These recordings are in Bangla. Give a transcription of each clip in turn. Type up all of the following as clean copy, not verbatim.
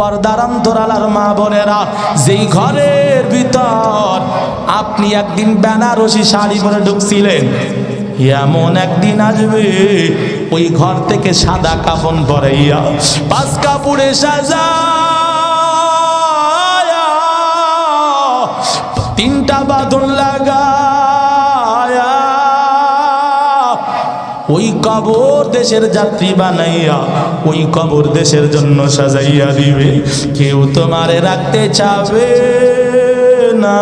পর্দার অন্তরালার মা বোনেরা, যেই ঘরের ভিতর আপনি একদিন বেনারসি শাড়ি পরে ঢুকছিলেন, এমন একদিন আসবে ওই ঘর থেকে সাদা কাফন পরাইয়া পাঁচ কাপড়ে সাজায়া তিনটা বাঁধন লাগায়া ওই কবর দেশের যাত্রী বানাইয়া ওই কবর দেশের জন্য সাজাইয়া দিবে। কেউ তোমারে রাখতে চাবে না।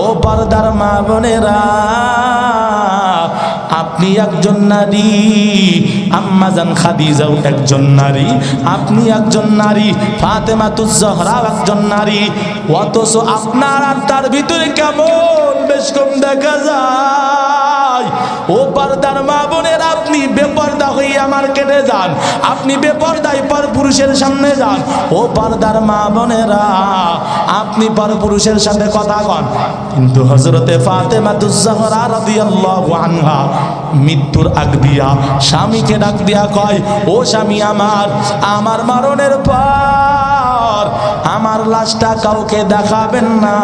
ও পর্দার মা বোনেরা, আপনি একজন নারী, আম্মা জান খাদিজাও একজন নারী, আপনি একজন নারী, ফাতেমাতুজ জহরাও একজন নারী, অথচ আপনার আর তার ভিতরে কেমন বেশ কম দেখা যায়। ও পর্দার মা বোনেরা, আপনি বেপর্দা হইয়া মার্কেটে যান, আপনি বেপর্দায় পর পুরুষের সামনে যান। ও পর্দার মা বোনেরা, আপনি পর পুরুষের সাথে কথা কন, কিন্তু হযরতে ফাতেমাতুজ জহরা রাদিয়াল্লাহু আনহা মৃত্যুর আগ দিয়া স্বামীকে ডাক দিয়া কয়, ও স্বামী আমার, আমার মরণের পর আমার লাশটা কাউকে দেখাবেন না,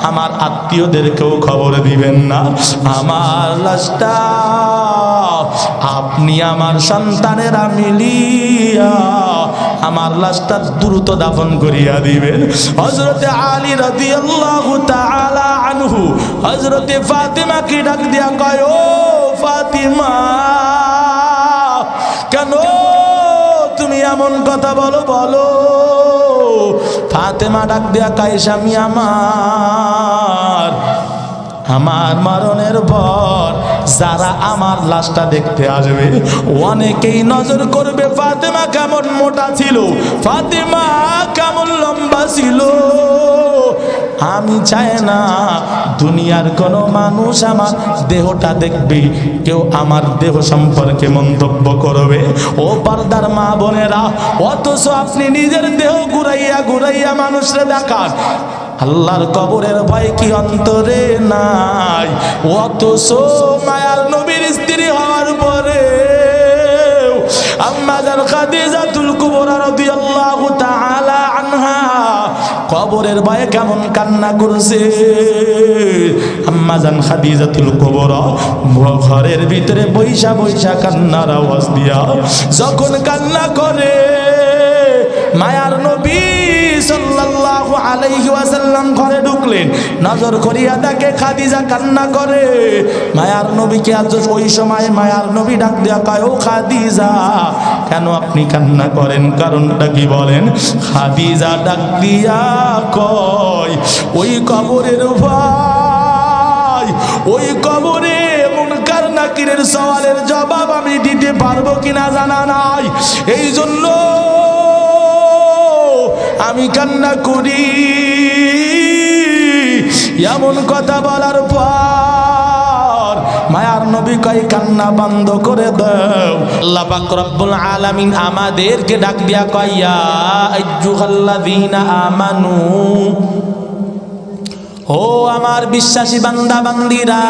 আমার আত্মীয়দেরকেও খবর দিবেন না, আমার লাশটা আপনি আমার সন্তানেরা মিলিয়া আমার লাশটা দ্রুত দাফন করিয়া দিবেন। হযরতে আলী রাদিয়াল্লাহু তাআলা আনহু হযরতে ফাতিমাকে ডাক দিয়া কয়, ও ফাতিমা, কেন তুমি এমন কথা বলো বলো? ফাতেমা ডাক দিয়া কয়, স্বামী আমার, আমার মরণের পর যারা আমার লাশটা দেখতে আসবে অনেকেই নজর করবে ফাতেমা কেমন মোটা ছিল, ফাতেমা কেমন লম্বা ছিল। আমি চাই না দুনিয়ার কোনো মানুষ আমার দেহটা দেখবে, কেউ আমার দেহ সম্পর্কে মন্তব্য করবে। ও পর্দার মা বোনেরা, অথচ আপনি নিজের দেহ ঘুরাইয়া ঘুরাইয়া মানুষরে দেখান। আল্লাহর কবরের ভয় কি অন্তরে নাই? অথচ মায়ার নবীর স্ত্রী হওয়ার পরে আম্মা জান খাদিজাতুল কুবরা রাদিয়াল্লাহু তাআলা আনহা কবরের ভয়ে কেমন কান্না করছে। আম্মা জান খাদিজাতুল কুবরা ঘরের ভিতরে বৈশা বৈশা কান্নার আওয়াজ দিয়া যখন কান্না করে, মায়ার নবী সাল্লাল্লাহু আলাইহি ওয়াসাল্লাম ঘরে ঢুকলেন, নজর করিয়া দেখে খাদিজা কান্না করে। মায়ার নবীকে আজ ওই সময় মায়ার নবী ডাক দিয়া কয়, ও খাদিজা, কেন আপনি কান্না করেন, কারণটা কি বলেন? খাদিজা ডাক দিয়া কয়, ওই কবরের ভাই, ওই কবরে মুনকার নাকিরের সওয়ালের জবাব আমি দিতে পারবো কিনা জানা নাই, এই জন্য আমি কান্না করি। এমন কথা বলার পর মায়ার নবী কয়, কান্না বন্ধ করে দাও। আল্লাহ পাক রব্বুল আলামিন আমাদেরকে ডাক দিয়া কয়, ইয়া আইয়ুহাল্লাযীনা আমানু, ও আমার বিশ্বাসী বান্দা বান্দীরা,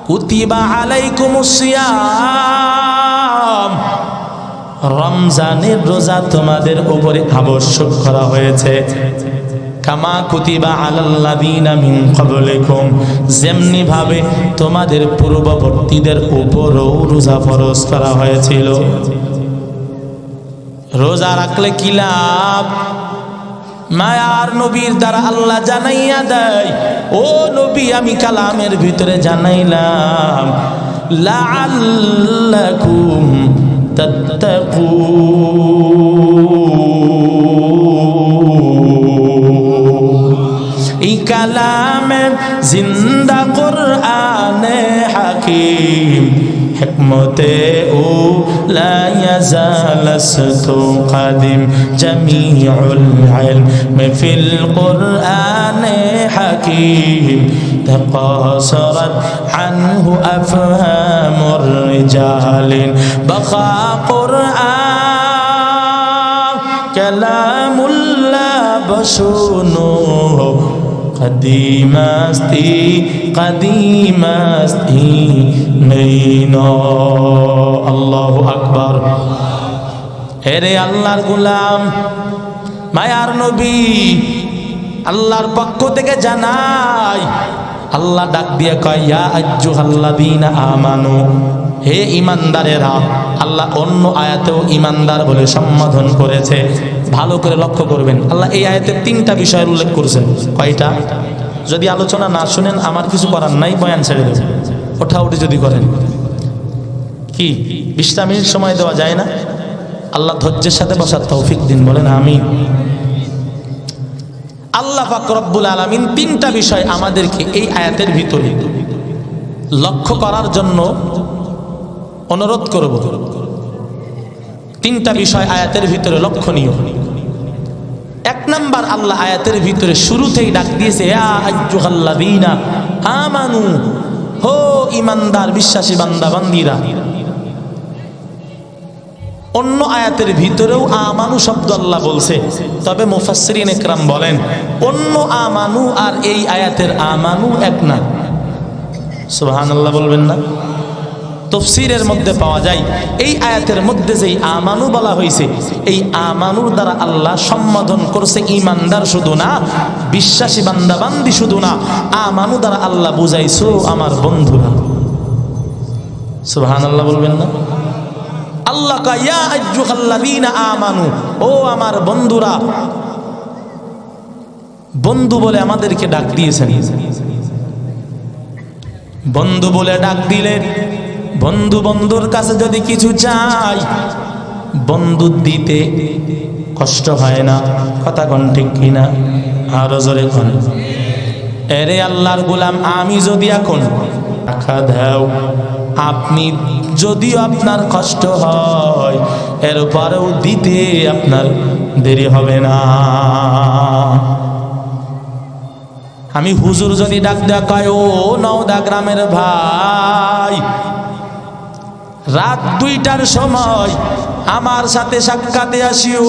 কুতিবা আলাইকুমুস সিয়াম, রমজানের রোজা তোমাদের উপরে আবশ্যক করা হয়েছে। কামা কুতিবা আলাল্লাযীনা মিন ক্বাবলিকুম, যেমনি ভাবে তোমাদের পূর্ববর্তীদের উপরও রোজা ফরজ করা হয়েছিল। রোজা রাখলে কি লাভ? মায়ার নবীর দ্বারা আল্লাহ জানাইয়া দেয়, ও নবী, আমি কালামের ভিতরে জানাইলাম, লাআল্লাকুম এই কালামে জিন্দা কুরআনে হাকিম, হিকমতে ও লা ইয়াজালাস্তু কাদিম, জামিউল ইলম ফিল কুরআনে হাকিম, تقاصرت عنه أفهام الرجال بقى قرآن كلام الله بشونه قديم استی نينا الله أكبر। হেরে আল্লাহর গোলাম, মায়ার নবী, আল্লাহর পক্ষ থেকে জানাই, আল্লাহ ডাক দিয়ে কয় ইয়া আইয়ুহাল্লাযীনা আমানু, হে ঈমানদারেরা। আল্লাহ অন্য আয়াতেও ঈমানদার বলে সম্বোধন করেছে। ভালো করে লক্ষ্য করবেন, আল্লাহ এই আয়াতে 3টা বিষয়ের উল্লেখ করেছেন। কয়টা? যদি আলোচনা না শুনেন আমার কিছু করার নাই, বয়ান ছেড়ে দেবেন, ওঠাউঠি যদি করেন। কি 20টা মিনিট সময় দেওয়া যায় না? আল্লাহ ধৈর্যের সাথে বসার তৌফিক দিন, বলেন আমিন। আল্লাহ পাক রব্বুল আলামিন 3টা বিষয় আমাদেরকে এই আয়াতের ভিতরে লক্ষ্য করার জন্য অনুরোধ করব। 3টা বিষয় আয়াতের ভিতরে লক্ষণীয়। 1 নাম্বার, আল্লাহ আয়াতের ভিতরে শুরুতেই ডাক দিয়েছে ইয়া আইয়ুহাল্লাযীনা আমানু, হো ঈমানদার বিশ্বাসী বান্দা বান্দীরা। অন্য আয়াতের ভিতরেও আমানু শব্দ আল্লাহ বলছে, তবে মুফাসসিরিন ইকরাম বলেন অন্য আমানু আর এই আয়াতের আমানু এক না। সুবহানাল্লাহ বলবেন না? তাফসীরের মধ্যে পাওয়া যায় এই আয়াতের মধ্যে যেই আমানু বলা হয়েছে, এই আমানুর দ্বারা আল্লাহ সম্বোধন করছে ঈমানদার শুধু না, বিশ্বাসী বান্দা বান্দি শুধু না, আমানু দ্বারা আল্লাহ বুঝাইছো আমার বন্ধুরা। সুবহানাল্লাহ বলবেন না? আল্লাহ কা ইয়া আইয়ুহাল্লাযীনা আমানু, ও আমার বন্ধুরা। বন্ধু বলে আমাদেরকে ডাক দিয়েছেন। বন্ধু বলে ডাক দিলেন, বন্ধু বন্ধুর কাছে যদি কিছু চাই, বন্ধু দিতে কষ্ট হয় না। কথা কোন ঠিক কিনা? আরো জোরে কোন। এরে আল্লাহর গোলাম, আমি যদি এখন টাকা দাও, আপনি যদিও আপনার কষ্ট হয়, এরপরেও দিতে আপনার দেরি হবে না। আমি হুজুর যদি ডাক দেয়া কয় ও নওদা গ্রামের ভাই, রাত 2টার সময় আমার সাথে সাক্ষাতে আসিও,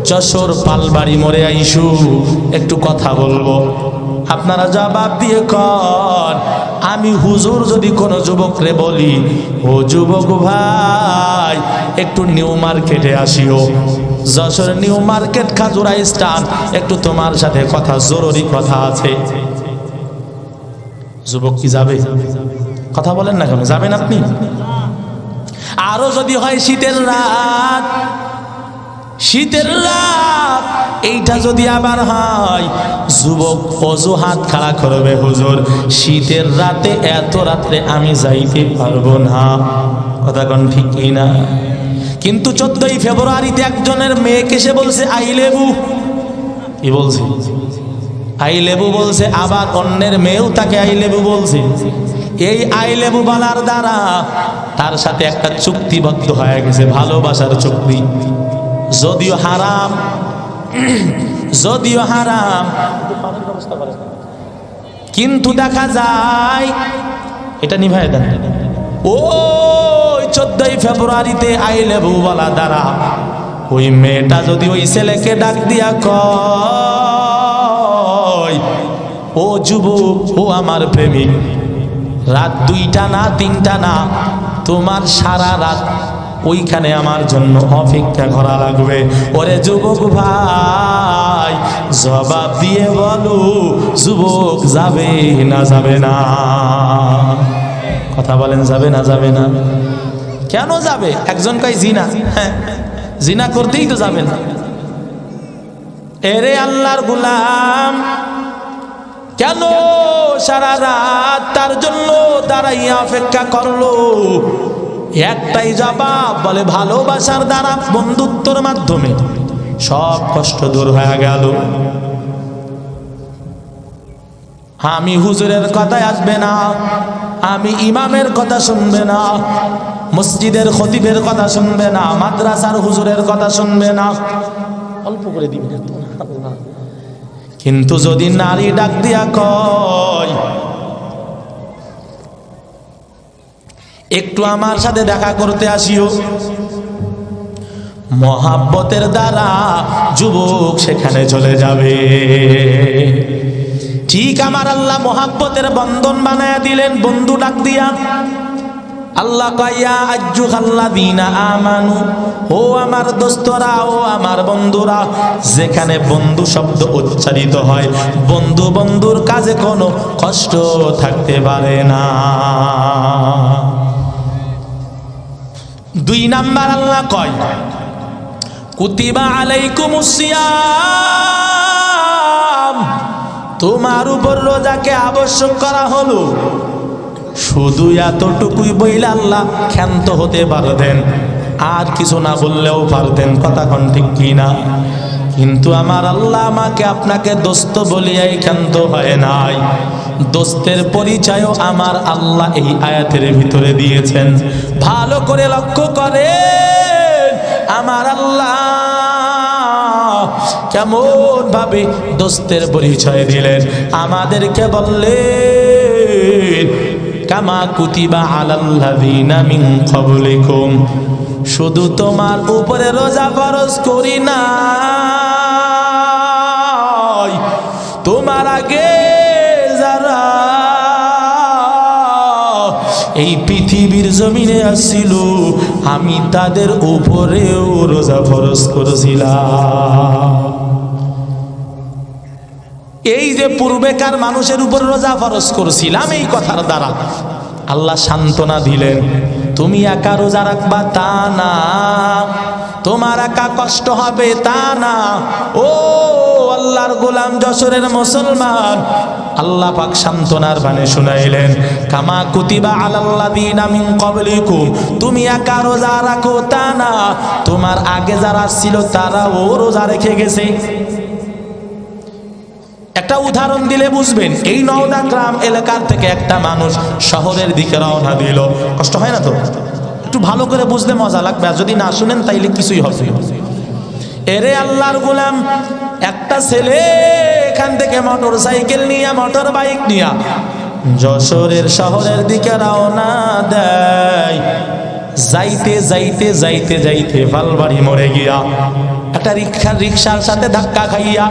যশোর পালবাড়ি মোড়ে আইসু, একটু কথা বলবো। আপনারা জবাব দিয়ে কর, আমি হুজুর যদি কোনো যুবকরে বলি ও যুবক ভাই একটু নিউ মার্কেটে আসিও, যশোর নিউ মার্কেট খাজুরা স্টান, একটু তোমার সাথে কথা, জরুরি কথা আছে। যুবক কি যাবে? কথা বলেন না কেন? যাবেন আপনি? আরো যদি হয় শীতের রাত, শীতের রাত, এইটা যদি আবার হয়, যুবক অজুহাত খাড়া করবে, হুজুর শীতের রাতে এত রাত্রে আমি যাইতে পারবো না। কথা কোন ঠিক কিনা? কিন্তু 14ই ফেব্রুয়ারিতে একজনের মেয়েকে সে বলছে আই লেবু। কি বলছে? আই লেবু বলছে। আবার অন্যের মেয়েও তাকে আই লেবু বলছে। এই আই লেবু বলার দ্বারা তার সাথে একটা চুক্তিবদ্ধ হয়ে গেছে, ভালোবাসার চুক্তি। যদিও হারাম, যদিও হারাম, কিন্তু দেখা যায় এটা নিভাই দেন। ওই 14ই ফেব্রুয়ারিতে আই লেবু বলা দ্বারা ওই মেয়েটা যদি ওই ছেলেকে ডাক দিয়া কয় ও যুবক, ও আমার প্রেমিক, রাত 2টা না 3টা না, তোমার সারা রাত ওইখানে আমার জন্য অপেক্ষা করা লাগবে। ওরে যুবক ভাই, জবাব দিয়ে বলো যুবক যাবে না যাবে না? কথা বলেন, যাবে না যাবে না? কেন যাবে? একজন কয় জিনা, হ্যাঁ জিনা করতেই তো যাবে না। এরে আল্লাহর গোলাম, কেন সারা রাত তার জন্য দাঁড়াইয়া অপেক্ষা করলো? একটাই জবাব, বলে ভালোবাসার দ্বারা, বন্ধুত্বর মাধ্যমে সব কষ্ট দূর হয়ে গেল। আমি হুজুরের কথায় আসবে না, আমি ইমামের কথা শুনবে না, মসজিদের খতিবের কথা শুনবে না, মাদ্রাসার হুজুরের কথা শুনবে না, অল্প করে দিবেন। কিন্তু যদি নারী ডাক দিয়া কয় একটু আমার সাথে দেখা করতে আসিও, মহাব্বতের দ্বারা যুবক সেখানে চলে যাবে। ঠিক আমার আল্লাহ মহাব্বতের বন্ধন বানায়া দিলেন। বন্ধু ডাক দিয়া আল্লাহ কয়া আজ্জুহাল্লাযীনা আমানু, ও আমার দোস্তরা, ও আমার বন্ধুরা। যেখানে বন্ধু শব্দ উচ্চারিত হয়, বন্ধু বন্ধুর কাজে কোনো কষ্ট থাকতে পারে না। 2 নাম্বার আল্লাহ কয় কুতিবা আলাইকুমুস সিয়াম, তোমার উপর রোজাকে আবশ্যক করা হলো। শুধু এতটুকুই বইলে আল্লাহ ক্ষান্ত হতে পারতেন, আর কিছু না বললেও পারতেন, কথা কোন ঠিক কি না? কিন্তু আমার আল্লাহ আমাকে আপনাকে দোস্ত বলিয়াই ক্ষান্ত হয় নাই। দোস্তের পরিচয়ও আমার আল্লাহ এই আয়াতের ভিতরে দিয়েছেন। ভালো করে লক্ষ্য করে আমার আল্লাহ কেমন ভাবে দোস্তের পরিচয় দিলেন। আমাদেরকে বললেন কামা কুতিবা আলাল্লাযীনা মিন ক্বাবলিকুম, শুধু তোমার উপরে রোজা ফরজ করি নাই, তোমার আগে যারা এই পৃথিবীর জমিনে আসছিল আমি তাদের উপরেও রোজা ফরজ করেছিলাম। এই যে পূর্বেকার মানুষের উপর রোজা ফরজ করেছিলাম, এই কথার দ্বারা আল্লাহ সান্ত্বনা দিলেন তুমি একা রোজা রাখবা তা না, তোমার একা কষ্ট হবে তা না। ও আল্লাহর গোলাম যশোরের মুসলমান, আল্লাহ পাক সান্ত্বনার বাণী শুনাইলেন কামা কুতিবা আলাল্লাযীনা মিন ক্বাবলিকুম, তুমি একা রোজা রাখো তা না, তোমার আগে যারা ছিল তারাও রোজা রেখে গেছে। একটা উদাহরণ দিলে বুঝবেন। এই নওদা গ্রাম এলাকার থেকে একটা মানুষ শহরের দিকে রওনা দিল, কষ্ট হয় না তো? একটু ভালো করে বুঝলে মজা লাগবে, আর যদি না শুনেন তাইলে কিছুই হবে। এরে আল্লাহর গোলাম, একটা ছেলে এখান থেকে মোটর সাইকেল নিয়ে, মোটর বাইক নিয়ে যশোরের শহরের দিকে রওনা দেয়। যাইতে যাইতে যাইতে যাইতে ফালবাড়ি মরে গিয়া একটা রিক্সার সাথে ধাক্কা খাইয়া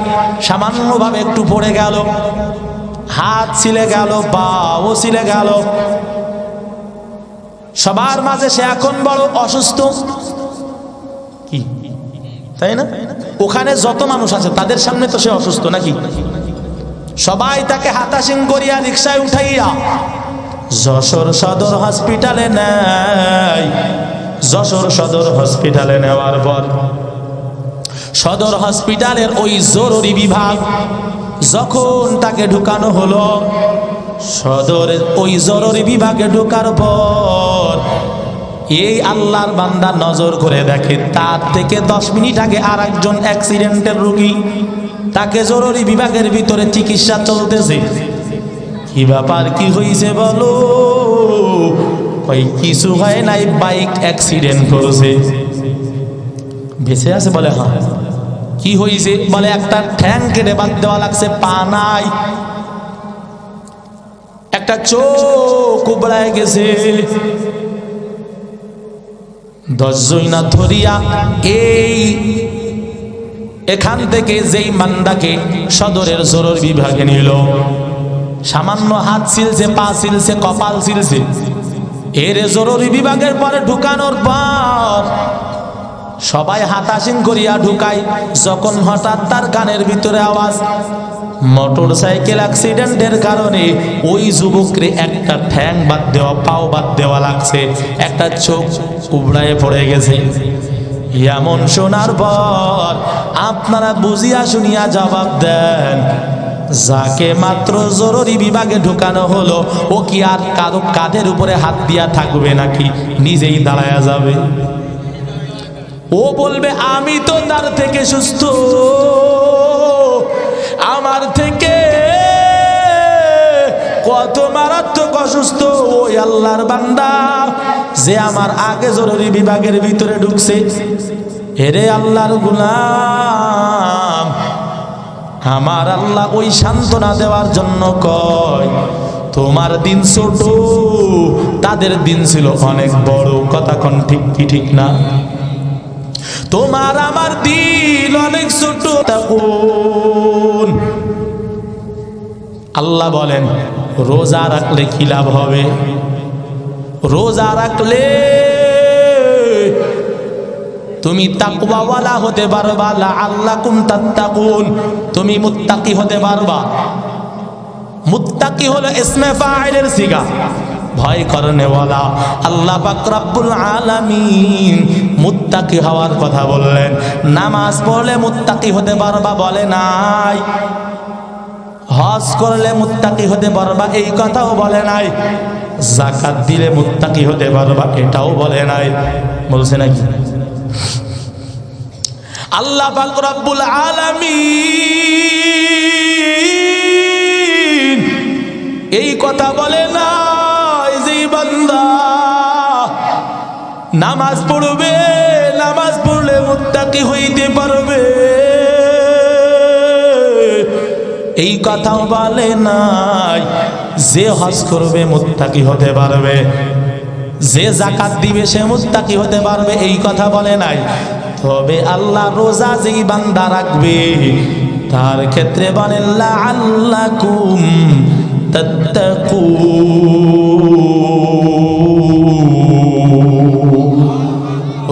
সামান্যভাবে একটু পড়ে গেল, হাত ছিলে গেল, পাও ছিলে গেল। সবার মাঝে সে এখন বড় অসুস্থ, কি তাই না? ওখানে যত মানুষ আছে তাদের সামনে তো সে অসুস্থ নাকি? সবাই তাকে হাতাশিং করিয়া রিক্সায় উঠাইয়া যশোর সদর হসপিটালে নেয়। যশোর সদর হসপিটালে নেওয়ার পর সদর হসপিটালের ওই জরুরি বিভাগ যখন তাকে ঢুকানো হলো, সদরের ওই জরুরি বিভাগে ঢোকার পর এই আল্লাহর বান্দা নজর করে দেখে তার থেকে 10 মিনিট আগে আর একজন অ্যাক্সিডেন্টের রোগী, তাকে জরুরি বিভাগের ভিতরে চিকিৎসা চলতেছে। কি ব্যাপার, কি হয়েছে বলো? কই কিছু হয় নাই, বাইক অ্যাক্সিডেন্ট করেছে। বেঁচে আছে? বলে হ্যাঁ। কি হয়েছে? বলে একটা ঠ্যাং কেটে বাদ দেওয়া লাগছে, পা নাই, একটা চোখ উবড়ায় গেছে। 10 জইনা ধরিয়া এখান থেকে যেই মান্দাকে সদরের জরুরি বিভাগে নিল, সামান্য হাত ছিলছে, পা ছিলছে, কপাল ছিলছে। এর জরুরি বিভাগের পরে ঢুকানোর পর সবাই হাতাশিং করিয়া ঢুকায়। যখন হঠাৎ তার কানের ভিতরে আওয়াজ, মোটর সাইকেল অ্যাক্সিডেন্টের কারণে ওই যুবকরে একটা ঠ্যাং বাদ দেওয়া, পাও বাদ দেওয়া লাগছে, একটা চোখ উবড়ায় পড়ে গেছে। এমন শোনার পর আপনারা বুঝিয়া শুনিয়া জবাব দেন, যাকে মাত্র জরুরি বিভাগে ঢুকানো হলো ও কি আর কারো কাঁধের উপরে হাত দিয়া থাকবে নাকি? নিজেই দাঁড়ায়া যাবে। ও বলবে আমি তো তার থেকে সুস্থ, আমার থেকে কত মারাত্মক অসুস্থ ওই আল্লাহর বান্দা যে আমার আগে জরুরি বিভাগের ভিতরে ঢুকছে। এরে আল্লাহর গোলাম, আমার আল্লাহ ওই সান্ত্বনা দেওয়ার জন্য কয় তোমার দিন ছোট, তাদের দিন ছিল অনেক বড়। কথা কোন ঠিক কি ঠিক না? তোমার আমার দিন অনেক ছোট। আল্লাহ বলেন রোজা রাখলে কি লাভ হবে? রোজা রাখলে তুমি তাকওয়াওয়ালা হতে পারবা, লাআল্লাকুম তাত্তাকুন, তুমি মুত্তাকি হতে পারবা। মুত্তাকি হলো ইসমে ফাইলের সিগা, ভয় করনেওয়ালা। আল্লাহ পাক রব্বুল আলামিন মুত্তাকি হওয়ার কথা বললেন। নামাজ পড়লে মুত্তাকি হতে পারবা বলে নাই, হজ করলে মুত্তাকি হতে পারবা এই কথাও বলে নাই, যাকাত দিলে মুত্তাকি হতে পারবা এটাও বলে নাই, বলছে নাকি? আল্লাহ পাক রব্বুল আলামিন এই কথা বলে নাই যে বান্দা নামাজ পড়বে, নামাজ পড়লে মুত্তাকি হইতে পারবে, এই কথাও বলে নাই যে হজ করবে মুত্তাকি হতে পারবে, যে যাকাত দিবে সে মুত্তাকি হতে পারবে, এই কথা বলে নাই। তবে আল্লাহ রোজা যেই বান্দা রাখবে তার ক্ষেত্রে বলেন লাআল্লাকুম তাত্তাকুন,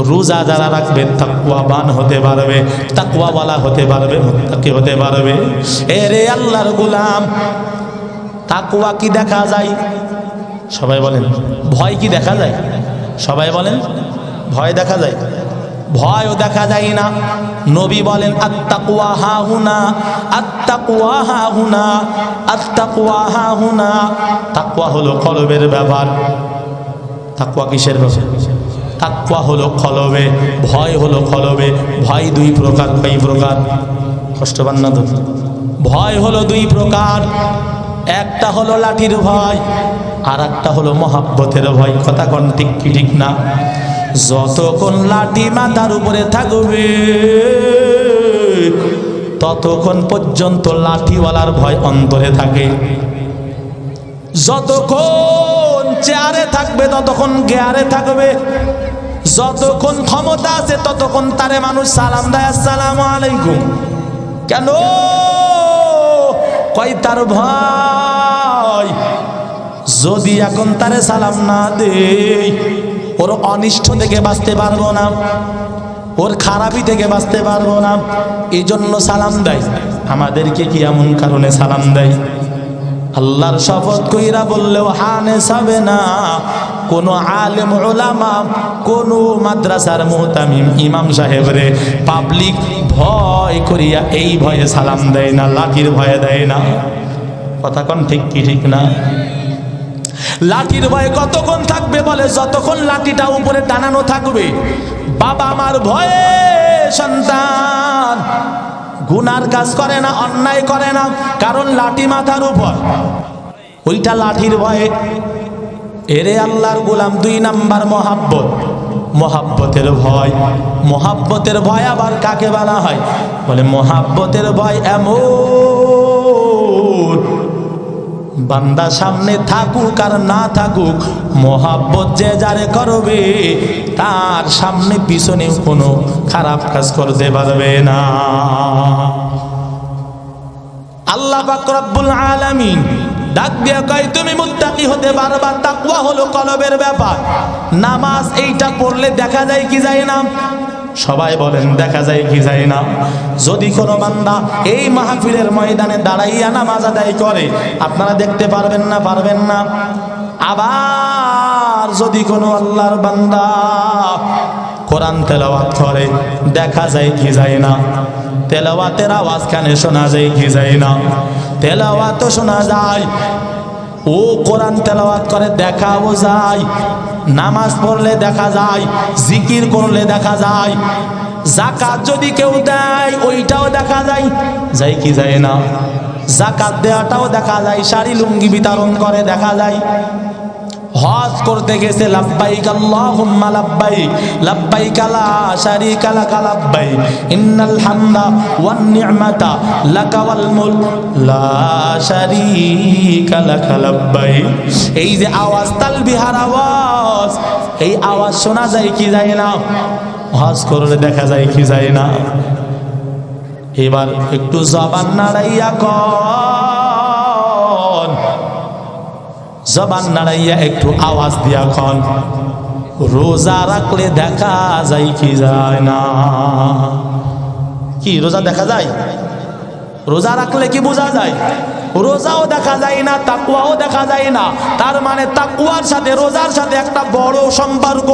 রোজা যারা রাখবে তাকওয়াবান হতে পারবে, তাকওয়াওয়ালা হতে পারবে, মুত্তাকি হতে পারবে। এরে আল্লাহর গোলাম, তাকওয়া কি দেখা যায়? সবাই বলেন। ভয় কি দেখা যায়? সবাই বলেন। ভয় দেখা যায়? ভয়ও দেখা যায় না। নবী বলেন আত্তাকওয়া হাহুনা, আত্তাকওয়া হাহুনা, আত্তাকওয়া হাহুনা। তাকওয়া হলো কলবের ব্যাপার। তাকওয়া কিসের ব্যাপার? তাকওয়া হলো কলবে, ভয় হলো কলবে। ভয় দুই প্রকার, কই প্রকার? কষ্ট পান না তো? ভয় হলো দুই প্রকার, একটা হলো লাঠির ভয় আর একটা হলো মহাব্বতের ভয়। কথা কোন ঠিক কি ঠিক না? যতক্ষণ লাঠি মাথার উপরে থাকবে ততক্ষণ পর্যন্ত লাঠিওয়ালার ভয় অন্তরে থাকে। যতক্ষণ চেয়ারে থাকবে ততক্ষণ গেয়ারে থাকবে। যতক্ষণ ক্ষমতা আছে ততক্ষণ তারে মানুষ সালাম দেয়, আসসালামু আলাইকুম। কেন? কয় তার ভয় যদি এখন তারে সালাম না দেই ওর অনিষ্ট থেকে বাঁচতে পারবো না, ওর খারাপি থেকে বাঁচতে পারবো না, এই জন্য সালাম দেয়। আমাদেরকে কি এমন কারণে সালাম দেয়? আল্লাহর শপথ কইরা বললেও হানে যাবে না। কোন আলেম উলামা, কোন মাদ্রাসার মুহতামিম ইমাম সাহেবরে পাবলিক ভয় করিয়া এই ভয়ে সালাম দেয় না, লাঠির ভয়ে দেয় না। কথা কোন ঠিক কি ঠিক না? লাঠির ভয় কতক্ষণ থাকবে? বলে যতক্ষণ লাঠিটা উপরে টানানো থাকবে। বাবা আমার ভয়ে সন্তান গুনার কাজ করে না, অন্যায় করে না, কারণ লাঠি মাথার উপর, ওইটা লাঠির ভয়ে। এরে আল্লাহর গোলাম, দুই নাম্বার মহাব্বত, মহাব্বতের ভয়। মহাব্বতের ভয় আবার কাকে বলা হয়? বলে মহাব্বতের ভয় এমন বান্দা সামনে থাকুক আর না থাকুক, মহাব্বত যে যারে করবে তার সামনে পিছনে কোনো খারাপ কাজ করতে পারবে না। আল্লাহ পাক রব্বুল আলামিন ডাক দিয়ে কয় তুমি মুত্তাকি হতে পারবা। তাকওয়া হলো কলবের ব্যাপার। নামাজ এইটা পড়লে দেখা যায় কি যায় না? সবাই বলেন দেখা যায় কি যায় না? যদি কোনো বান্দা এই মাহফিলের ময়দানে দাঁড়াইয়া নামাজ আদায় করে আপনারা দেখতে পারবেন না? পারবেন না। আবার যদি কোনো আল্লাহর বান্দা কোরআন তেলাওয়াত করে দেখা যায় কি যায় না? তেলাওয়াতের আওয়াজ কানে শোনা যায় কি যায় না? তেলাওয়াতও শোনা যায়, ও কোরআন তেলাওয়াত করে দেখাও যায়, নামাজ পড়লে দেখা যায়, জিকির করলে দেখা যায়, যাকাত যদি কেউ দেয় ওইটাও দেখা যায়, যায় কি যায় না? যাকাত দেওয়াটাও দেখা যায়, শাড়ি লুঙ্গি বিতরণ করে দেখা যায়। হজ করতে গেছে লাব্বাইক আল্লাহুম্মা লাব্বাইক, লাব্বাইক লা শারীকা লাকা লাব্বাইক, ইন্নাল হামদা ওয়ান নি'মাতা লাকা ওয়াল মুলক লা শারীকা লাকা লাব্বাইক। এই যে আওয়াজ, তালবিহার আওয়াজ, এই আওয়াজ শোনা যায় কি যায় না? হজ করলে দেখা যায় কি যায় না? এবার একটু জবান নাড়াইয়া কন, জবান নাড়াইয়া একটু আওয়াজ দিয়া খন, রোজা রাখলে দেখা যায় কি যায় না? কি রোজা দেখা যায়? রোজা রাখলে কি বোঝা যায়? রোজাও দেখা যায় না, তাকওয়াও দেখা যায় না। তার মানে তাকওয়ার সাথে রোজার সাথে একটা বড় সম্পর্ক।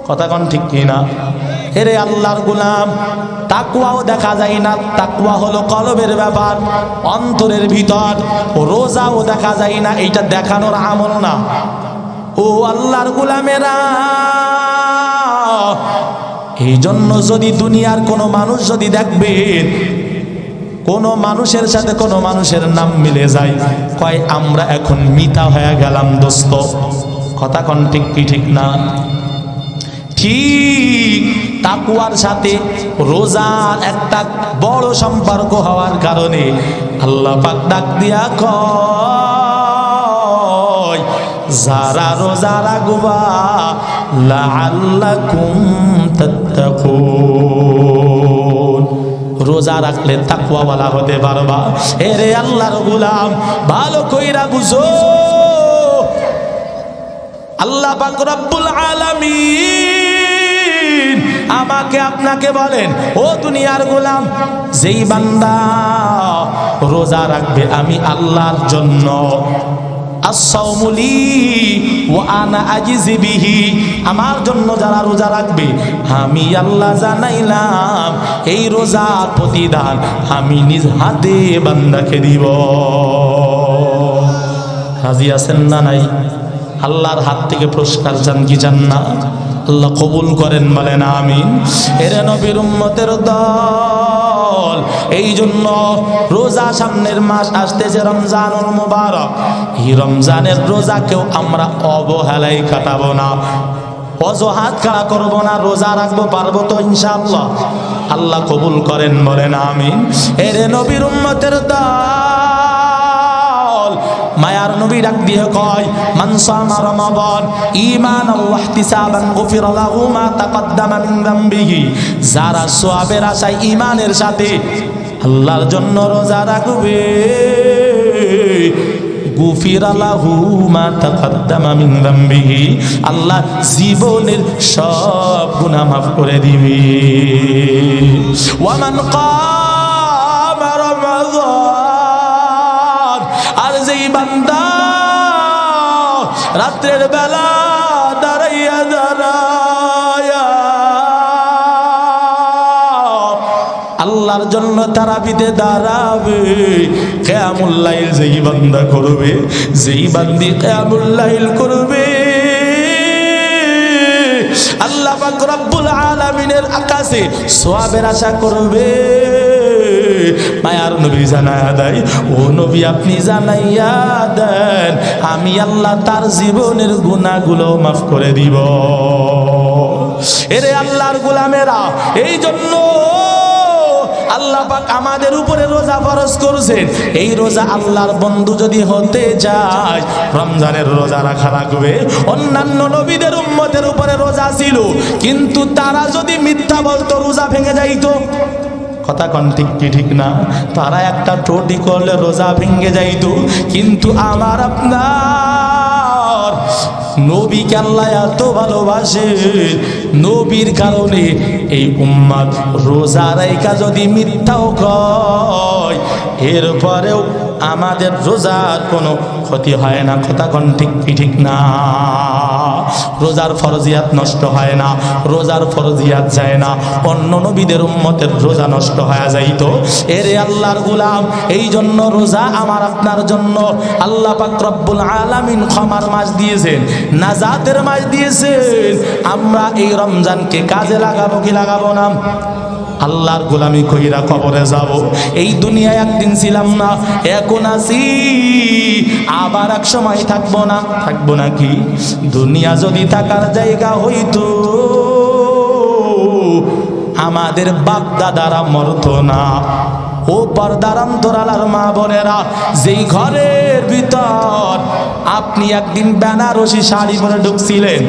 কথা কোন ঠিক কি না? এরে আল্লাহর গোলাম, তাকওয়াও দেখা যায় না। তাকওয়া হলো কলবের ব্যাপার, অন্তরের ভিতর। রোজাও দেখা যায় না, এইটা দেখানোর আমল না। ও আল্লাহর গোলামেরা, এই জন্য যদি দুনিয়ার কোনো মানুষ যদি দেখবেন কোন মানুষের সাথে কোন মানুষের নাম মিলে যায়, কয় আমরা এখন মিতা হয়ে গেলাম দোস্ত। কথা কোন ঠিক কি ঠিক না? ঠিক তাকওয়ার সাথে রোজার একটা বড় সম্পর্ক হওয়ার কারণে আল্লাহ পাক ডাক দিয়া কয়, যারা রোজা রাখবা লাআল্লাকুম তাত্তাকুন, রোজা রাখলে তাকওয়াওয়ালা হতে পারবা। এরে আল্লাহর গোলাম, ভালো কইরা বুঝো, আল্লাহ পাক রব্বুল আলামিন আমাকে আপনাকে বলেন, ও দুনিয়ার গোলাম, যেই বান্দা রোজা রাখবে আমি আল্লাহর জন্য, as-sawmu li wa ana ajzi bihi, আমার জন্য যারা রোজা রাখবে আমি আল্লাহ জানাইলাম এই রোজার প্রতিদান আমি নিজ হাতে বান্দাকে দিব। রাজি আছেন না নাই? আল্লাহর হাত থেকে পুরস্কার চান কি চান না? আল্লাহ কবুল করেন, বলেন আমিন। এরে নবীর উম্মতের দল, এই জন্য রোজা, সামনের মাস আসতেছে রমজানুল মুবারক। এই রমজানের রোজাকেও আমরা অবহেলায় কাটাবো না, অজুহাত খাড়া করবো না, রোজা রাখবো, পারবো তো ইনশাআল্লাহ। আল্লাহ কবুল করেন, বলেন আমিন। এরে নবীর উম্মতের দল, মায়ার নবী ডাক দিয়ে কয়, মান সামা রমাদান ঈমানান ওয়া ইহতিসাবান গুফিরা লাহু মা তাকদ্দামা মিন যামবিহি, যারা সওয়াবের আশায় ঈমানের সাথে আল্লাহর জন্য রোজা রাখবে, গুফিরা লাহু মা তাকদ্দামা মিন যামবিহি, আল্লাহ জীবনের সব গুনাহ মাফ করে দিবে। ওয়া মান কামা রমাদান, আর যেই বান্দা রাতের বেলা দাঁড়াইয়া দাঁড়াইয়া আল্লাহর জন্য তারাবিতে দাঁড়াবে, কিয়ামুল লাইল যেই বান্দা করবে, যেই বান্দি কিয়ামুল লাইল করবে, আল্লাহ পাক রব্বুল আলামিনের আকাশে সওয়াবের আশা করবে। মায়ার নবী জানায়া দেয়, ও নবী আপনি জানাইয়া দেন, আমি আল্লাহ তার জীবনের গুনাহগুলো মাফ করে দিব। এরে আল্লাহর গোলামেরা, এই জন্য আল্লাহ পাক আমাদের উপরে রোজা ফরজ করেছেন। এই রোজা আল্লাহর বন্ধু যদি হতে যায়, রমজানের রোজা রাখা লাগবে। অন্যান্য নবীদের উম্মতের উপরে রোজা ছিল, কিন্তু তারা যদি মিথ্যা বলতো রোজা ভেঙে যাইতো। কথা কোন ঠিক কি ঠিক না? তারা একটা ত্রুটি করলে রোজা ভেঙে যাইতো, কিন্তু আমার আপনার নবীকে আল্লাহ এত ভালোবাসে, নবীর কারণে এই উম্মত রোজা রাইখা যদি মিথ্যাও কয়, এরপরেও আমাদের রোজার কোনো ক্ষতি হয় না। কথা কোন ঠিক কি ঠিক না? রোজার ফরজিয়াত নষ্ট হয় না, রোজার ফরজিয়াত যায় না। অন্য নবীদের উম্মতের রোজা নষ্ট হয়ে যাইতো। এরে আল্লাহর গোলাম, এই জন্য রোজা আমার আপনার জন্য আল্লাহ পাক রব্বুল আলামিন ক্ষমার মাস দিয়েছেন, নাজাতের মাস দিয়েছেন। আমরা এই রমজানকে কাজে লাগাবো কি লাগাবো না? আল্লাহর গোলামি কইরা কবরে যাব। এই দুনিয়ায় একদিন ছিলাম না, এখন আছি, আবার এক সময় থাকবো না। থাকবো নাকি? দুনিয়া যদি থাকার জায়গা হইতো, আমাদের বাপ দাদারা মরতো না। ও পর্দার অন্তরালার মা বোনেরা, যেই ঘরের ভিতর আপনি একদিন বেনারসি শাড়ি পরে ঢুকছিলেন,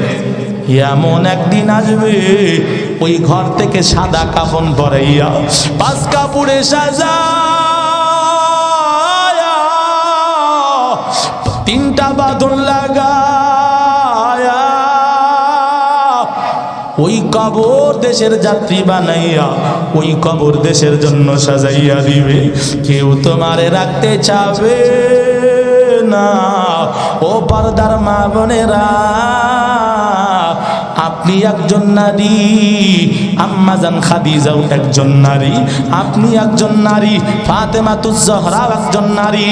এমন একদিন আসবে ওই ঘর থেকে সাদা কাফন পরাইয়া পাঁচ কাপড়ে সাজায়া তিনটা বাঁধন দেশের যাত্রী বানাইয়া ওই কবর দেশের জন্য সাজাইয়া দিবে। কেউ তোমারে রাখতে চাবে না। ও পর্দার মা বোনেরা, আপনি একজন নারী, আম্মা জান খাদিজাও একজন নারী, আপনি একজন নারী, ফাতেমাতুজ জহরাও একজন নারী,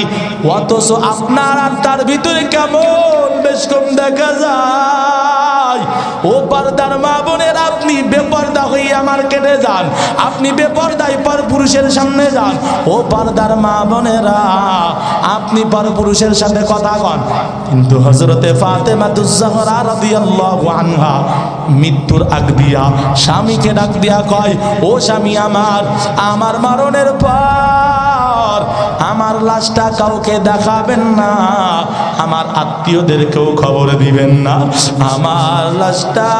অথচ আপনার আর তার ভিতরে কেমন বেশ কম দেখা যায়। ও পর্দার মা বোনের, আপনি বেপর্দা হইয়া মার্কেটে যান, আপনি বেপর্দায় পর পুরুষের সামনে যান। ও পর্দার মা বোনেরা, আপনি পর পুরুষের সাথে কথা কন। কিন্তু হযরতে ফাতেমাতুজ জহরা রাদিয়াল্লাহু আনহা মৃত্যুর আগ দিয়া স্বামীকে ডাক দিয়া কয়, ও স্বামী আমার, আমার মরণের পর আমার লাশটা কাউকে দেখাবেন না, আমার আত্মীয়দেরকেও খবর দিবেন না, আমার লাশটা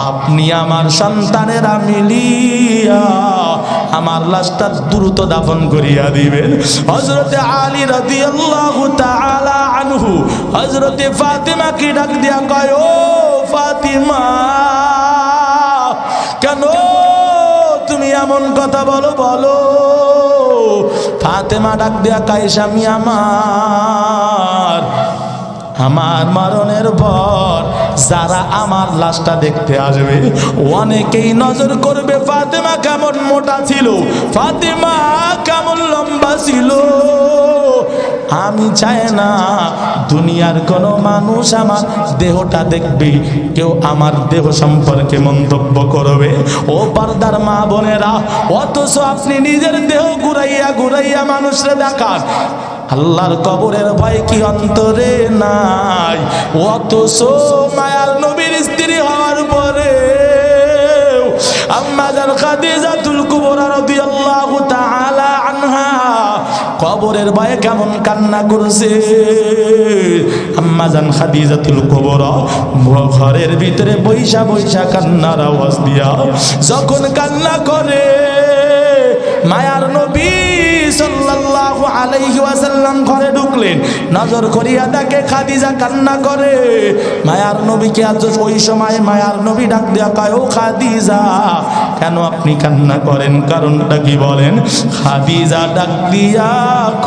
আপনি আমার সন্তানেরা মিলিয়া আমার লাশটা দ্রুত দাফন করিয়া দিবেন। হযরতে আলী রাদিয়াল্লাহু তাআলা আনহু হযরতে ফাতিমাকে ডাক দিয়া কয়, ও ফাতিমা, কেন তুমি এমন কথা বলো বলো? ফাতেমা ডাক দিয়া কয়, স্বামী আমার, আমার মরণের পর যারা আমার লাশটা দেখতে আসবে অনেকেই নজর করবে ফাতেমা কেমন মোটা ছিল, ফাতেমা কেমন লম্বা ছিল। আমি চাই না দুনিয়ার কোনো মানুষ আমার দেহটা দেখবে, কেউ আমার দেহ সম্পর্কে মন্তব্য করবে। ও পর্দার মা বোনেরা, অথচ আপনি নিজের দেহ ঘুরাইয়া ঘুরাইয়া মানুষরে দেখান। আল্লাহর কবরের ভয় কি অন্তরে নাই? অথচ মায়ার নবীর স্ত্রী হওয়ার পরে আম্মা জান খাদিজাতুল কুবরা রাদিয়াল্লাহু তাআলা আনহা কবরের ভয়ে কেমন কান্না করছে। আম্মা জান খাদিজাতুল কুবরা ঘরের ভিতরে বৈশা বৈশা কান্নার আওয়াজ দিয়া যখন কান্না করে, মায়ার নবী সাল্লাল্লাহু আলাইহি ওয়াসাল্লাম ঘরে ঢুকলেন, নজর করিয়া দেখে খাদিজা কান্না করে। মায়ার নবীকে আজ ওই সময় মায়ার নবী ডাক দিয়া কয়, ও খাদিজা, কেন আপনি কান্না করেন? কারণটা কি বলেন? খাদিজা ডাক দিয়া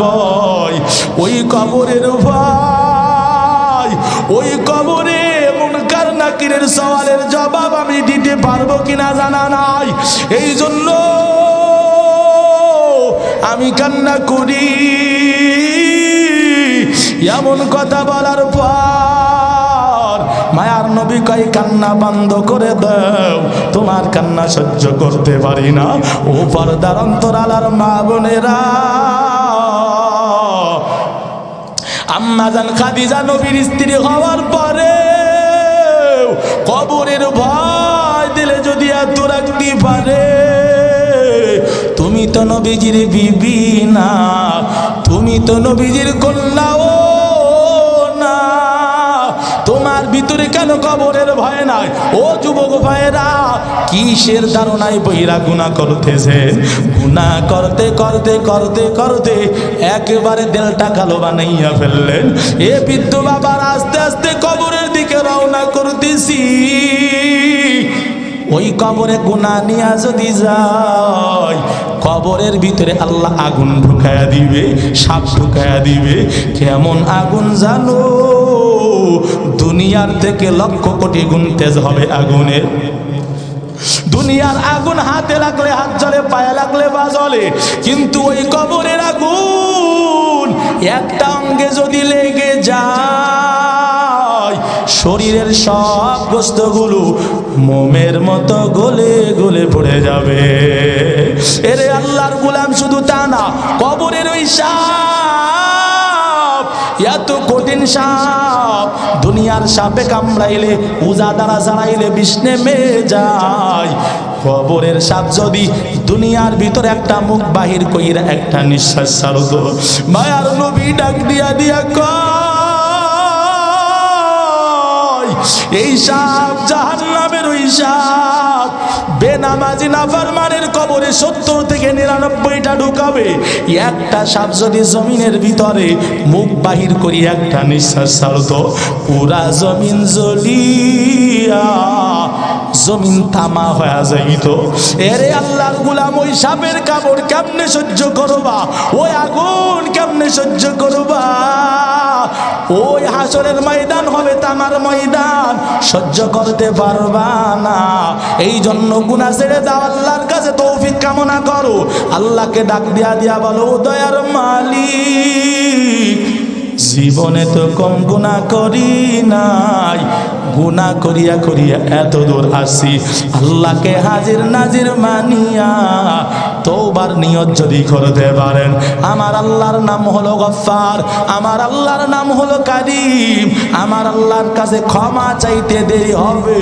কয়, ওই কবরের ভাই, ওই কবরে মুনকার নাকিরের সওয়ালের জবাব আমি দিতে পারবো কিনা জানা নাই, এই জন্য আমি কান্না করি। এমন কথা বলার পর মায়ার নবী কয়, কান্না বন্ধ করে দাও, তোমার কান্না সহ্য করতে পারি না। ও পর্দার অন্তরালার মা বোনেরা, আম্মা জান খাদিজা নবীর স্ত্রী হওয়ার পরে কবরের ভয় দিলে যদি এত রাখতে পারে, তুমি তো নবীজির বিবি না, তুমি তো নবীজির কন্যাও না, তোমার ভিতরে কেন কবরের ভয় নাই? ও যুবক ভাইরা, কিসের ধারণায় বহিরা গুনাহ করতেছে? গুনাহ করতে করতে করতে করতে একেবারে দিলটা কালো বানাইয়া ফেললেন। এ বৃদ্ধ বাবার আস্তে আস্তে কবরের দিকে রওনা করতেছি। ওই কবরে গুনাহ নিয়া যদি যায়, কবরের ভিতরে আল্লাহ আগুন ঢুকায়া দিবে, সাপ ঢুকায়া দিবে। কেমন আগুন জানো? দুনিয়ার থেকে লক্ষ কোটি গুণ তেজ হবে আগুনের। দুনিয়ার আগুন হাতে লাগলে হাত জ্বলে, পায়ে লাগলে পা জ্বলে, কিন্তু ওই কবরের আগুন একটা অঙ্গে যদি লেগে যায়, শরীরের সব গোস্তগুলো মোমের মতো গলে গলে পড়ে যাবে। এরে আল্লাহর গোলাম, শুধু তা না, কবরের ওই সাপ, এত কঠিন সাপ, দুনিয়ার সাপে কামড়াইলে, উজা দ্বারা জ্বালাইলে বিষ নেমে যায়। কবরের সাপ যদি দুনিয়ার ভিতরে একটা মুখ বাহির কইরা একটা নিঃশ্বাস ছাড়তো, মায়ার নবী ডাক দিয়া দিয়া কয়, এই সাপ জাহান্নামের ওই সাপ বেনামাজি নাফরমানের কবরে 70 থেকে 99টা ঢুকাবে। একটা সাপ যদি জমিনের ভিতরে মুখ বাহির করি একটা নিঃশ্বাস ছাড়তো, পুরা জমিন জ্বলিয়া জমিন তামা হয়ে যাইত। এরে আল্লাহর গোলাম, ওই সাপের কামড় কেমনে সহ্য করবা? ওই আগুন কেমনে সহ্য করবা? ওই হাসরের ময়দান হবে তামার ময়দান, সহ্য করতে পারবা না। এই জন্য গুনাহ ছেড়ে দাও, আল্লাহর কাছে তৌফিক কামনা করো। আল্লাহকে ডাক দিয়া দিয়া বলো, দয়ার মালিক, জীবনে তো কম গুনাহ করি নাই, গুনাহ করিয়া করিয়া এত দূর আসি। আল্লাহকে হাজির নাজির মানিয়া তওবার নিয়ত যদি করতে পারেন, আমার আল্লাহর নাম হলো গফফার, আমার আল্লাহর নাম হলো কারীম। আমার আল্লাহর কাছে ক্ষমা চাইতে দেরি হবে।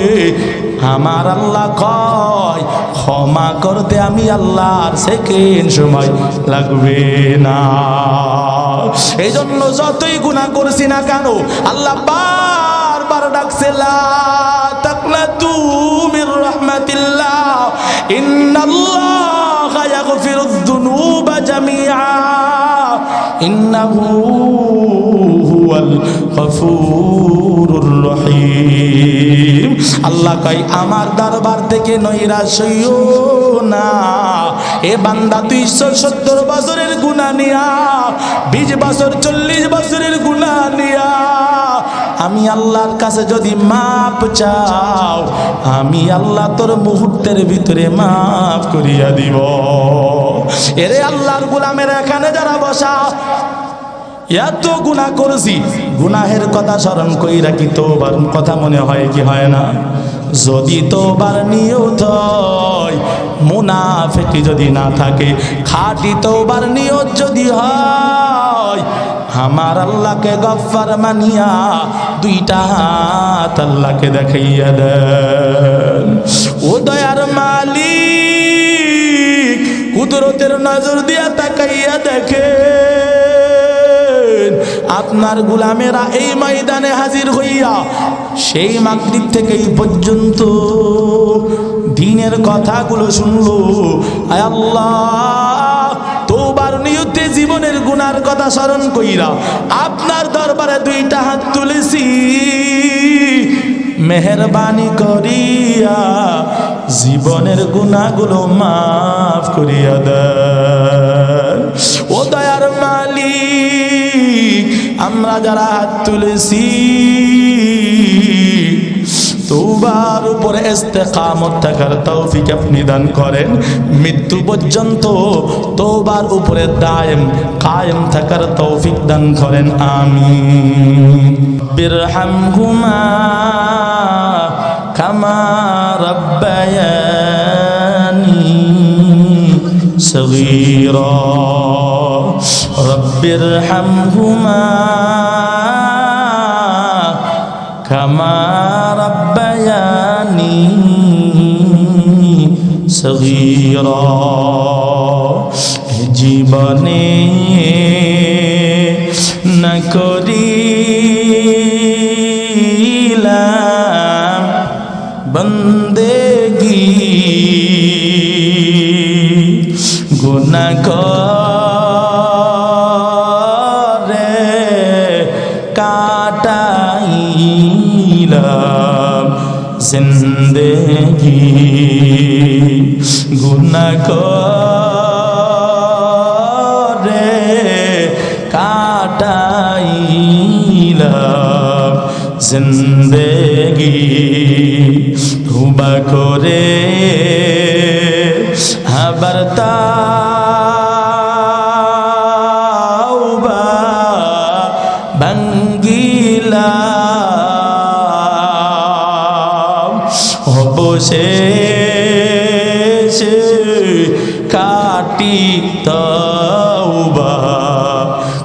আমার আল্লাহ কয়, ক্ষমা করতে আমি আল্লাহর সেকেন্ড সময় লাগবে না। এই জন্য যতই গুনাহ করছি না কেন, আল্লাহ বারবার ডাকছে, লা তাকনাতু মির রাহমাতিল্লাহ, ইন্নাল্লাহা ইয়াগফিরুয যুনুবা জামিআ, ইন্নাহু হুয়াল গফুরুর রহিম। আল্লাহ কয়, আমার দরবার থেকে নৈরাশ হইও না। এ বান্দা, তুই 70 বছরের গুনাহ নিয়া, 20 বছর 40 বছরের গুনাহ নিয়া আমি আল্লাহর কাছে যদি মাপ চাও, আমি আল্লাহ তোর মুহূর্তের ভিতরে মাফ করিয়া দিব। এরে আল্লাহর গোলামের, এখানে যারা বসা, এত গুনাহ করছি, গুনাহের কথা স্মরণ কইরা কি তোবার কথা মনে হয় কি হয় না? যদি তোবার নিয়ত হয়, মুনাফিকি যদি না থাকে, খাঁটি তোবার নিয়ত যদি হয়, আমার আল্লাহকে গফফার মানিয়া 2টা হাত আল্লাহকে দেখাইয়া দেন। ও দয়ার মালিক, কুদরতের নজর দিয়া তাকাইয়া দেখে আপনার গোলামেরা এই ময়দানে হাজির হইয়া সেই মাগরিব থেকে এই পর্যন্ত দ্বীনের কথাগুলো শুনলো। আয় আল্লাহ, তওবার নিয়তে জীবনের গুনার কথা স্মরণ কইরা আপনার দরবারে 2টা হাত তুলেছি, মেহেরবানি করিয়া জীবনের গুনাহগুলো মাফ করিয়া দেন। ও দয়ার মালিক, আমরা যারা হাত তুলেছি, তওবার উপরে ইস্তেকামত থাকার তৌফিক আপনি দান করেন। মৃত্যু পর্যন্ত তওবার উপরে দায়েম কায়েম থাকার তৌফিক দান করেন, আমিন। বিরহামহুমা কামা রাব্বায়ানি সগীরা, রব্বিরহামহুমা কামা রাব্বায়ানি সগীরা। জীবনে না করিলাম বন্দেগী, গুনাহ করে কাটাইলাম জিন্দেগি, গুনাহ করে কাটাইলাম জিন্দেগি। তওবা করে আবার তাওবা ভাঙ্গিলাম, অবশেষে কাটি তওবা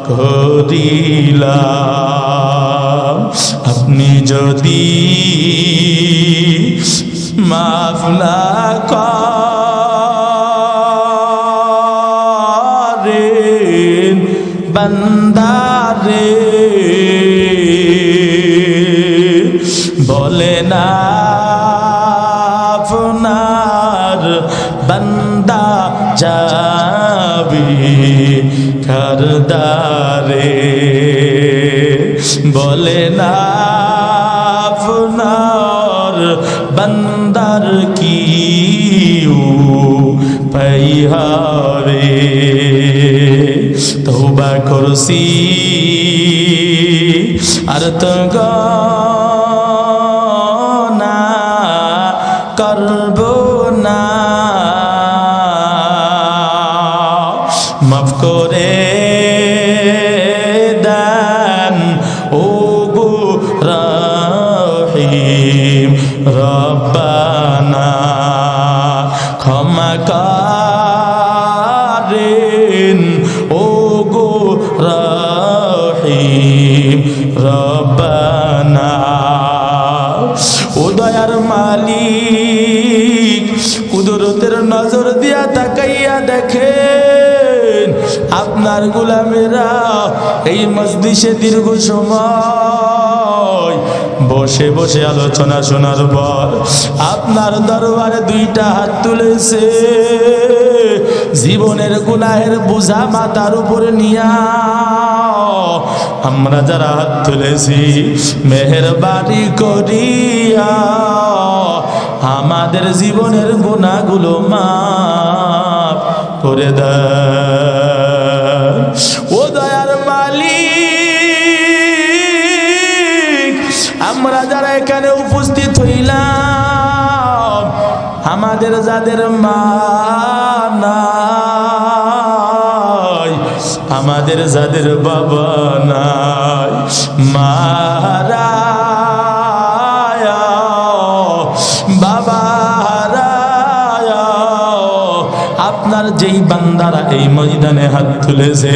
করিলাম। আপনি যদি মাফ না করেন বান্দারে, বলে না আপনার বান্দা যাবে কারদারে, বলে না আপনার বান্দা আর কি উপায় হবে তওবা করছি আর তো না করব না মাফ করে দেন ও গো রহিম রব্বানা ক্ষমা করেন ও গো রহিম রব্বানা ও দয়ার মালিক কুদরতের নজর দিয়া তাকাইয়া দেখেন আপনার গোলামেরা এই মজলিসে দীর্ঘ সময় বসে বসে আলোচনা শোনার পর আপনার দরবারে দুইটা হাত তুলেছে জীবনের গুনাহের বোঝা মাথার উপরে নিয়া আমরা যারা হাত তুলেছি মেহেরবানি করিয়া আমাদের জীবনের গুনাহগুলো মাফ করে দেন ও দয়ার মালিক আমরা যারা এখানে উপস্থিত হইলাম আমাদের যাদের মা নাই আমাদের যাদের বাবা নাই মারা বাবা আপনার যেই বান্দারা এই ময়দানে হাত তুলেছে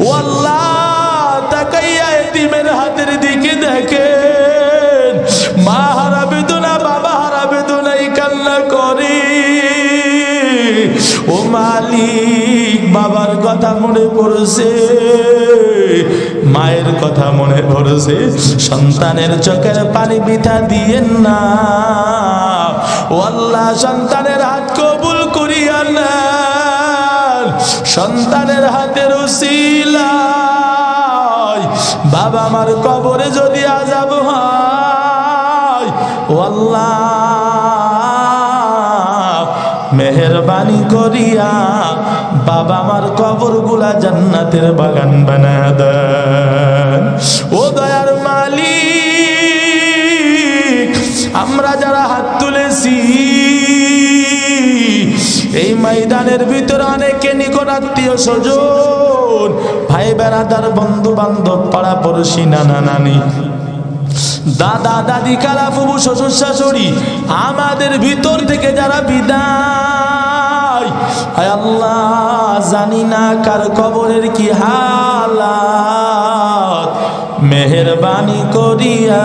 ও আল্লাহ তাকাইয়া এতিমের হাতের দিকে দেখেন মা হারা বেদনা বাবা হারা বেদনাই কান্না করে ও মালিক বাবার কথা মনে পড়ছে মায়ের কথা মনে পড়ছে সন্তানের চোখের পানি বিথা দিয়েন না ও আল্লাহ সন্তানের হাত কবুল করিয়া নেন সন্তানের হাতের উসিলায় বাবা মার কবরে যদি আযাব হয় ও আল্লাহ মেহেরবানি করিয়া বাবা মার কবরগুলা জান্নাতের বাগান বানায় দেন ও দয়ার মালিক আমরা যারা হাত তুলেছি এই ময়দানের ভিতরে অনেকে নিকট আত্মীয় স্বজন ভাই বেড়াদার বন্ধু বান্ধব পাড়া পড়শি নানা নানি দাদা দাদি খালা ফুফু শ্বশুর শাশুড়ি আমাদের ভিতর থেকে যারা বিদায় হায় আল্লাহ জানি না কার কবরের কি হালাত মেহেরবানি করিয়া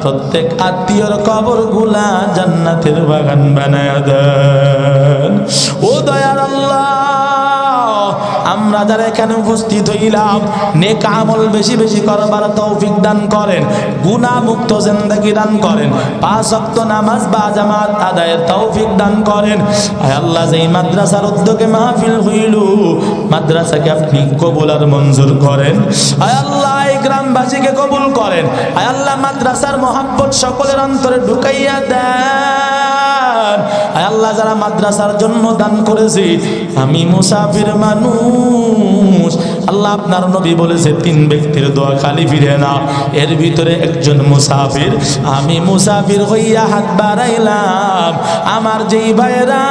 প্রত্যেক আত্মীয়র কবর গুলা জান্নাতের বাগান বানায় দেন ও দয়ার আল্লাহ আমরা যারা এখানে উপস্থিত হইলাম নেক আমল বেশি বেশি করবার তৌফিক দান করেন গুনাহ মুক্ত জিন্দেগি দান করেন পাঁচ ওয়াক্ত নামাজ বা জামাত আদায়ের তৌফিক দান করেন আয় আল্লাহ যেই মাদ্রাসার উদ্যোগে মাহফিল হইল মাদ্রাসাকে আপনি কবুল আর মঞ্জুর করেন আয় আল্লাহ এই গ্রামবাসীকে কবুল করেন আয় আল্লাহ মাদ্রাসার মহব্বত সকলের অন্তরে ঢুকাইয়া দেন আয় আল্লাহ যারা মাদ্রাসার জন্য দান করেছে আমি মুসাফির মানুষ আল্লাহ আপনার নবী বলেছে তিন ব্যক্তির দোয়া খালি ফিরে না এর ভিতরে একজন মুসাফির আমি মুসাফির হইয়া হাত বাড়াইলাম আমার যেই ভাইরা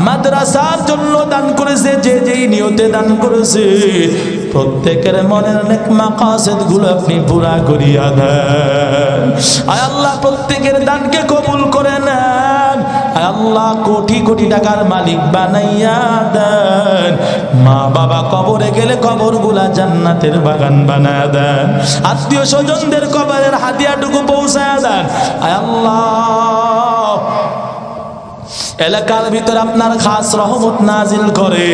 মাদ্রাসার জন্য দান করেছে যে যেই নিয়তে দান করেছে প্রত্যেকের মনের নেক মাকাসিদ গুলো আপনি পুরা করিয়া দেন আয় আল্লাহ প্রত্যেকের দানকে কবুল করে নেন আয় আল্লাহ কোটি কোটি টাকার মালিক বানাইয়া দেন মা বাবা কবরে গেলে কবরগুলা জান্নাতের বাগান বানায়া দেন আত্মীয় স্বজনদের কবরের হাদিয়াটুকু পৌঁছায়া দেন আয় আল্লাহ এলাকার ভিতর আপনার খাস রহমত নাজিল করে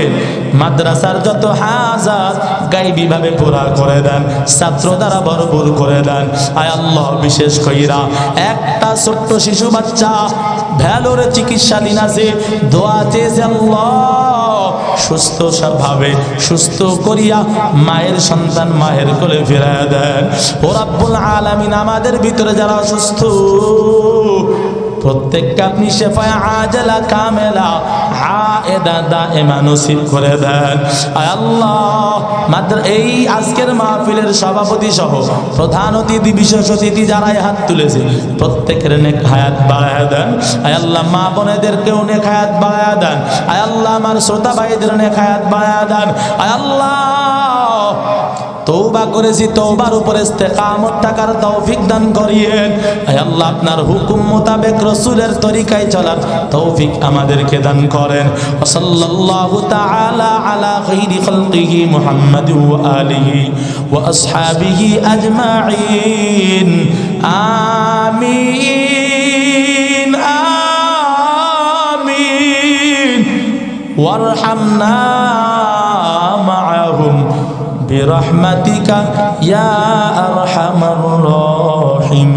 মাদ্রাসার যত হাজাত গায়বী ভাবে পুরা করে দেন ছাত্র দ্বারা ভরপুর করে দেন আয় আল্লাহ বিশেষ কইরা একটা ছোট্ট শিশু বাচ্চা ভ্যালোরে চিকিৎসাধীন আছে দোয়া চেয়েছে আল্লাহ সুস্থ ভাবে সুস্থ করিয়া মায়ের সন্তান মায়ের কোলে ফিরায়া দেন ও রব্বুল আলামিন আমাদের ভিতরে যারা অসুস্থ প্রত্যেককে আপনি শেফায়ে আজলা কামেলা আয়েদা দায়েমা নসিব করে দেন। আয় আল্লাহ, মাত্র এই আজকের মাহফিলের সভাপতি সহ প্রধান অতিথি বিশেষ অতিথি যারাই হাত তুলেছে প্রত্যেকের নেক হায়াত বাড়ায়া দেন। আয় আল্লাহ, মা বোনেদেরকেও নেক হায়াত বাড়ায়া দেন। আয় আল্লাহ, আমার শ্রোতা ভাইদের নেক হায়াত বাড়ায়া দেন। আয় আল্লাহ, তওবা করেছি, তওবার উপরে ইস্তেকামত থাকার তৌফিক দান করিয়েন। আয় আল্লাহ, আপনার হুকুম মোতাবেক রাসূলের তরিকায় চলার তৌফিক আমাদেরকে দান করেন। সাল্লাল্লাহু তাআলা আলা খাইরি খালকিহি মুহাম্মাদ ওয়া আলিহি ওয়া আসহাবিহি আজমাইন। আমিন আমিন। ওয়ারহামনা মাআহুম برحمتك يا أرحم الراحمين.